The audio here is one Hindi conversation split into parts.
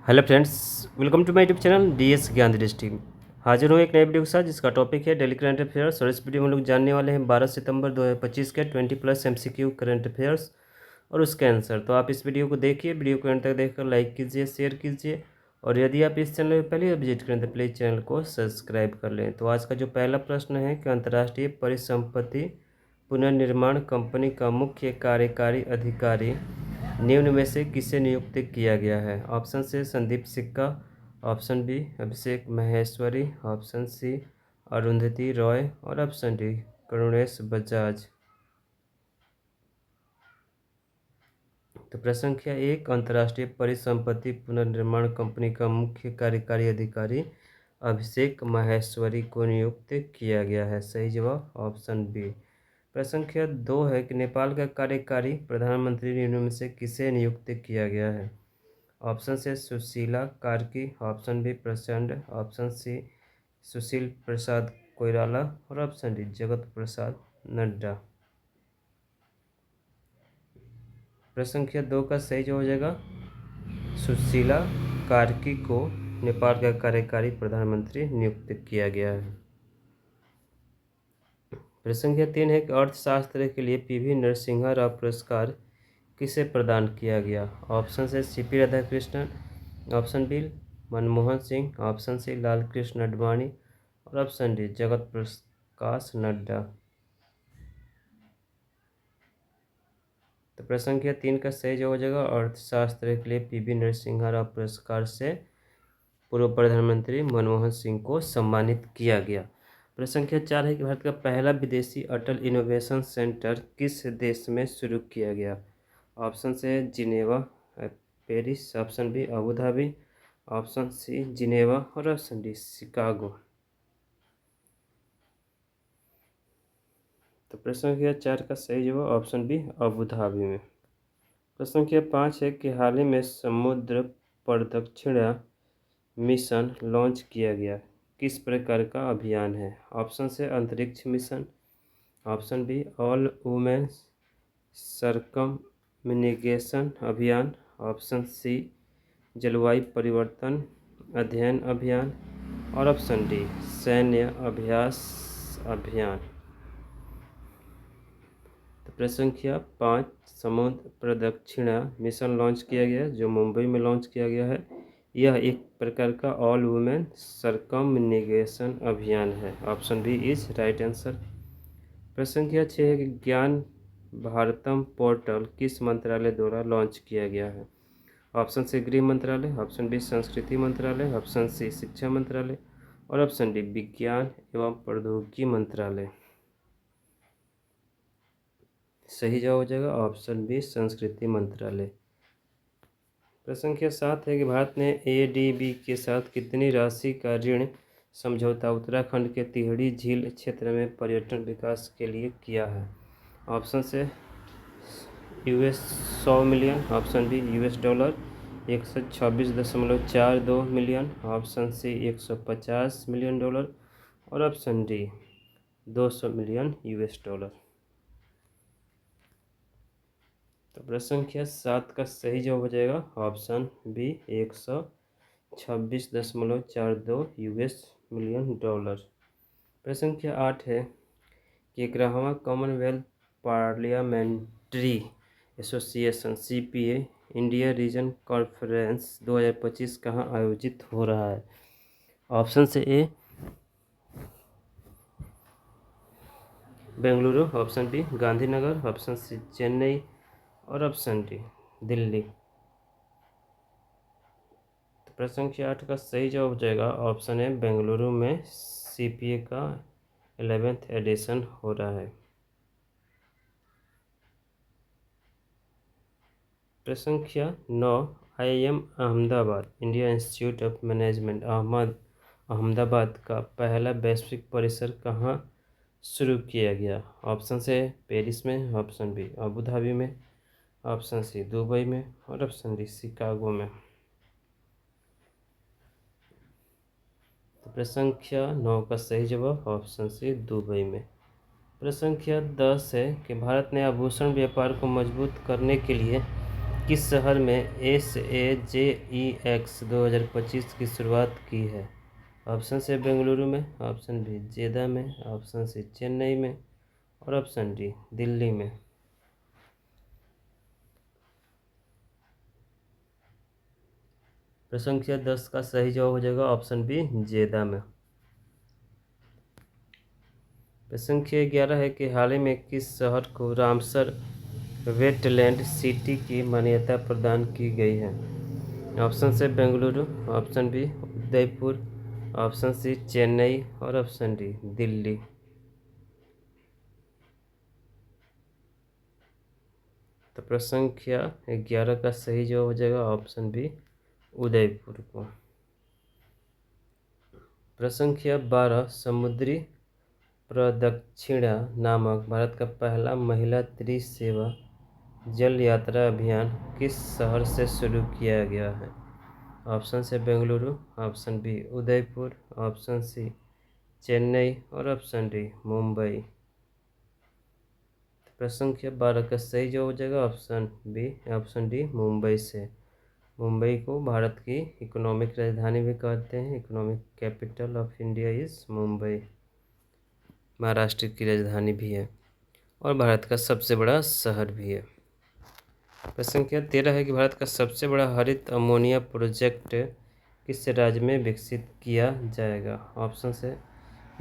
Hello friends, welcome to my YouTube channel DS Gyan Drishti. हाजिर हूँ एक नए वीडियो के साथ जिसका टॉपिक है डेली करंट अफेयर्स। और इस वीडियो में हम लोग जानने वाले हैं 12 सितंबर 2025 के 20+ एमसीक्यू करंट अफेयर्स और उसके आंसर। तो आप इस वीडियो को देखिए, वीडियो को अंत तक देखकर लाइक कीजिए, शेयर कीजिए। और यदि आप इस चैनल पर पहले विजिट करें तो प्लीज़ चैनल को सब्सक्राइब कर लें। तो आज का जो पहला प्रश्न है कि अंतर्राष्ट्रीय परिसंपत्ति पुनर्निर्माण कंपनी का मुख्य कार्यकारी अधिकारी निम्न में से किसे नियुक्त किया गया है? ऑप्शन से संदीप सिक्का, ऑप्शन बी अभिषेक महेश्वरी, ऑप्शन सी अरुंधति रॉय और ऑप्शन डी करुणेश बजाज। तो प्रश्न संख्या 1, अंतर्राष्ट्रीय परिसंपत्ति पुनर्निर्माण कंपनी का मुख्य कार्यकारी अधिकारी अभिषेक महेश्वरी को नियुक्त किया गया है। सही जवाब ऑप्शन बी। प्रश्न संख्या 2 है कि नेपाल का कार्यकारी प्रधानमंत्री निम्न में से किसे नियुक्त किया गया है? ऑप्शन से सुशीला कार्की, ऑप्शन बी प्रचंड, ऑप्शन सी सुशील प्रसाद कोइराला और ऑप्शन डी जगत प्रसाद नड्डा। प्रश्न संख्या 2 का सही जवाब हो जाएगा सुशीला कार्की को नेपाल का कार्यकारी प्रधानमंत्री नियुक्त किया गया है। प्रश्न संख्या 3 है कि अर्थशास्त्र के लिए पीवी नरसिम्हा राव पुरस्कार किसे प्रदान किया गया? ऑप्शन से CP Radhakrishnan, option B Manmohan Singh, option C Lalkrishna Advani और ऑप्शन डी जगत प्रकाश नड्डा। तो प्रश्न संख्या 3 का सही जवाब हो जाएगा अर्थशास्त्र के लिए पीवी नरसिम्हा राव पुरस्कार से पूर्व प्रधानमंत्री मनमोहन सिंह को सम्मानित किया गया। प्रश्न संख्या 4 है कि भारत का पहला विदेशी अटल इनोवेशन सेंटर किस देश में शुरू किया गया? ऑप्शन से Geneva Paris, option B Abu Dhabi, option C Geneva और ऑप्शन डी शिकागो। तो प्रश्न संख्या 4 का सही जवाब ऑप्शन बी अबू धाबी में। प्रश्न संख्या 5 है कि हाल ही में समुद्र प्रदक्षिणा मिशन लॉन्च किया गया किस प्रकार का अभियान है? ऑप्शन से अंतरिक्ष मिशन, option B all women circumnavigation अभियान, ऑप्शन सी जलवायु परिवर्तन अध्ययन अभियान और ऑप्शन डी सैन्य अभ्यास अभियान। तो प्रश्न संख्या 5, समुद्र प्रदक्षिणा मिशन लॉन्च किया गया जो मुंबई में लॉन्च किया गया है। यह एक प्रकार का ऑल वुमेन सरकमनिगेशन अभियान है। Option B is right answer. प्रश्न संख्या 6 है कि ज्ञान भारतम पोर्टल किस मंत्रालय द्वारा लॉन्च किया गया है? ऑप्शन से गृह मंत्रालय, ऑप्शन बी संस्कृति मंत्रालय, ऑप्शन सी शिक्षा मंत्रालय और ऑप्शन डी विज्ञान एवं प्रौद्योगिकी मंत्रालय। सही जवाब हो जाएगा ऑप्शन बी संस्कृति मंत्रालय। प्रश्न संख्या 7 है कि भारत ने एडीबी के साथ कितनी राशि का ऋण समझौता उत्तराखंड के तिहड़ी झील क्षेत्र में पर्यटन विकास के लिए किया है? ऑप्शन से US 100 million, option B US dollar 126.42 million, option C 150 million dollar और option D 200 million US dollar. तो प्रश्न संख्या 7 का सही जवाब हो जाएगा option B 126.42 US million dollar. प्रश्न संख्या 8 है कि 11वां commonwealth parliamentary association CPA India region conference 2025 कहाँ आयोजित हो रहा है? ऑप्शन से A Bengaluru, option B Gandhinagar, option C Chennai और ऑप्शन डी दिल्ली। तो प्रश्न संख्या 8 का सही जवाब हो जाएगा ऑप्शन ए बेंगलुरु में CPA का 11th एडिशन हो रहा है। प्रश्न संख्या 9, IIM Ahmedabad India institute of management Ahmedabad का पहला वैश्विक परिसर कहाँ शुरू किया गया? ऑप्शन से पेरिस में, ऑप्शन बी अबू धाबी में, ऑप्शन सी दुबई में और ऑप्शन डी शिकागो में। तो प्रश्न संख्या 9 का सही जवाब ऑप्शन सी दुबई में। प्रश्न संख्या 10 है कि भारत ने आभूषण व्यापार को मजबूत करने के लिए किस शहर में SAJEX 2025 की शुरुआत की है? ऑप्शन से बेंगलुरु में, ऑप्शन बी जेदा में, ऑप्शन सी चेन्नई में और ऑप्शन डी दिल्ली में। प्रश्न संख्या 10 का सही जवाब हो जाएगा ऑप्शन बी जेदा में। प्रश्न संख्या 11 है कि हाल ही में किस शहर को रामसर वेटलैंड सिटी की मान्यता प्रदान की गई है? ऑप्शन से Bengaluru, option B Udaipur, option C Chennai और ऑप्शन डी दिल्ली। तो प्रश्न संख्या 11 का सही जवाब हो जाएगा ऑप्शन बी उदयपुर को। प्रश्न संख्या 12 समुद्री प्रदक्षिणा नामक भारत का पहला महिला त्रिसेवा जल यात्रा अभियान किस शहर से शुरू किया गया है? ऑप्शन से Bengaluru, option B Udaipur, option C Chennai और ऑप्शन डी मुंबई। प्रश्न संख्या 12 का सही जवाब हो जाएगा option B, option D Mumbai से। मुंबई को भारत की इकोनॉमिक राजधानी भी कहते हैं। Economic capital of India is Mumbai. Maharashtra की राजधानी भी है और भारत का सबसे बड़ा शहर भी है। प्रश्न संख्या 13 है कि भारत का सबसे बड़ा हरित अमोनिया प्रोजेक्ट किस राज्य में विकसित किया जाएगा? ऑप्शन से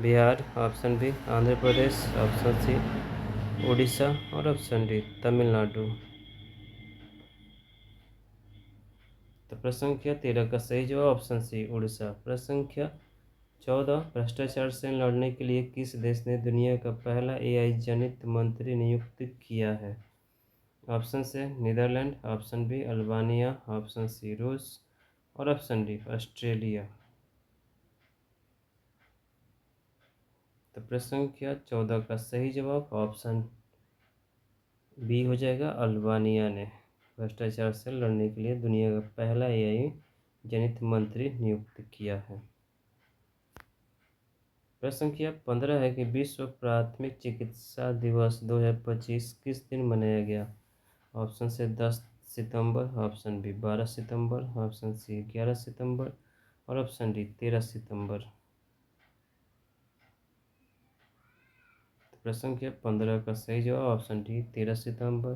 Bihar, option B Andhra Pradesh, option C Orissa और ऑप्शन डी तमिलनाडु। तो प्रश्न संख्या 13 का सही जवाब ऑप्शन सी उड़ीसा। प्रश्न संख्या 14 भ्रष्टाचार से लड़ने के लिए किस देश ने दुनिया का पहला AI जनित मंत्री नियुक्त किया है? ऑप्शन से Netherland, option B Albania, option C रूस और ऑप्शन डी ऑस्ट्रेलिया। तो प्रश्न संख्या 14 का सही जवाब ऑप्शन बी हो जाएगा अल्बानिया ने भ्रष्टाचार से लड़ने के लिए दुनिया का पहला AI जनित मंत्री नियुक्त किया है। प्रश्न संख्या 15 है कि विश्व प्राथमिक चिकित्सा दिवस 2025 किस दिन मनाया गया? ऑप्शन से 10 सितंबर, ऑप्शन बी 12 सितंबर, ऑप्शन सी 11 सितंबर और ऑप्शन डी 13 सितंबर। तो प्रश्न संख्या 15 का सही जवाब ऑप्शन डी 13 सितंबर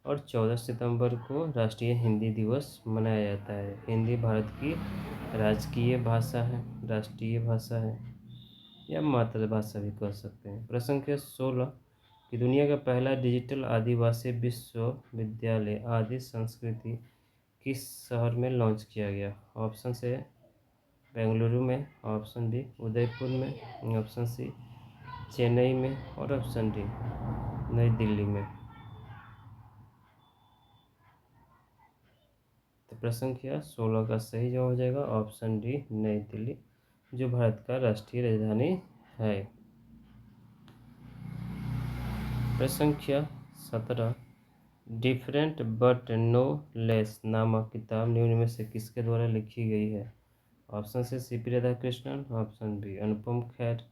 और 14 सितंबर को राष्ट्रीय हिंदी दिवस मनाया जाता है। हिंदी भारत की राजकीय भाषा है, राष्ट्रीय भाषा है या मातृभाषा भी कह सकते हैं। प्रश्न संख्या 16 कि दुनिया का पहला डिजिटल आदिवासी विश्वविद्यालय आदि संस्कृति किस शहर में लॉन्च किया गया? ऑप्शन से बेंगलुरु में, ऑप्शन बी उदयपुर में, ऑप्शन सी चेन्नई में और ऑप्शन डी नई दिल्ली में। तो प्रश्न संख्या 16 का सही जवाब हो जाएगा ऑप्शन डी नई दिल्ली, जो भारत का राष्ट्रीय राजधानी है। प्रश्न संख्या 17 डिफरेंट बट नो लेस नामक किताब निम्न में से किसके द्वारा लिखी गई है? ऑप्शन से CP Radhakrishnan, option B Anupam Kher,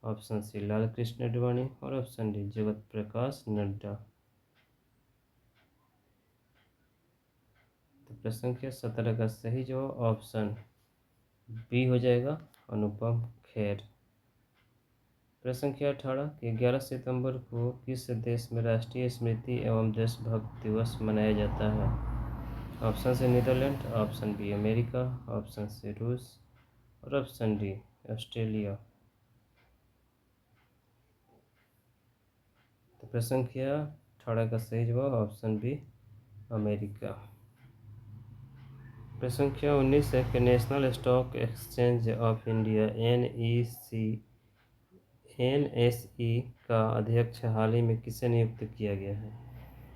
option C Lal Krishna Advani और ऑप्शन डी जगत प्रकाश नड्डा। तो प्रश्न संख्या 17 का सही जवाब ऑप्शन बी हो जाएगा अनुपम खेर। प्रश्न संख्या 18 कि 11 सितंबर को किस देश में राष्ट्रीय स्मृति एवं देशभक्ति दिवस मनाया जाता है? ऑप्शन से Netherland, option B America, option C रूस और ऑप्शन डी ऑस्ट्रेलिया। तो प्रश्न संख्या 18 का सही जवाब ऑप्शन बी अमेरिका। प्रश्न संख्या 19 है कि national stock exchange of India NSE का अध्यक्ष हाल ही में किसे नियुक्त किया गया है?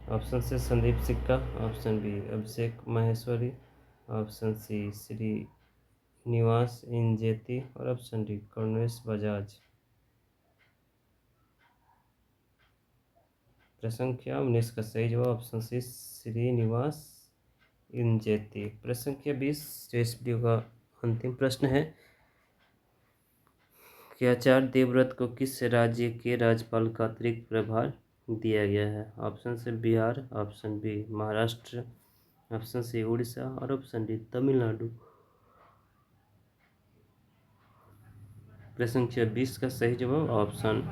ऑप्शन से संदीप सिक्का, ऑप्शन बी अभिषेक माहेश्वरी, ऑप्शन सी श्रीनिवास इंजेती और ऑप्शन डी कर्णेश बजाज। प्रश्न संख्या 19 का सही जवाब ऑप्शन सी श्रीनिवास इंजेती। प्रश्न संख्या 20 जो इस वीडियो का अंतिम प्रश्न है कि आचार्य देवव्रत को किस राज्य के राज्यपाल का अतिरिक्त प्रभार दिया गया है? ऑप्शन से Bihar, option B Maharashtra, option C Orissa और ऑप्शन डी तमिलनाडु। प्रश्न संख्या 20 का सही जवाब ऑप्शन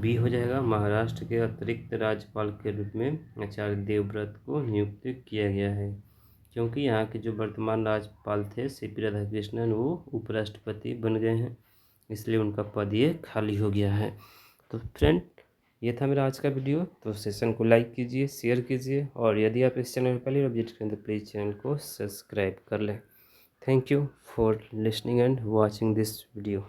बी हो जाएगा। महाराष्ट्र के अतिरिक्त राज्यपाल के रूप में आचार्य देवव्रत को नियुक्त किया गया है, क्योंकि यहाँ के जो वर्तमान राज्यपाल थे सीपी राधाकृष्णन वो उपराष्ट्रपति बन गए हैं, इसलिए उनका पद ये खाली हो गया है। तो फ्रेंड, ये था मेरा आज का वीडियो। तो सेशन को लाइक कीजिए, शेयर कीजिए, और यदि आप इस चैनल पर पहली बार विजिट करें तो प्लीज़ चैनल को सब्सक्राइब कर लें। Thank you for listening and watching this video.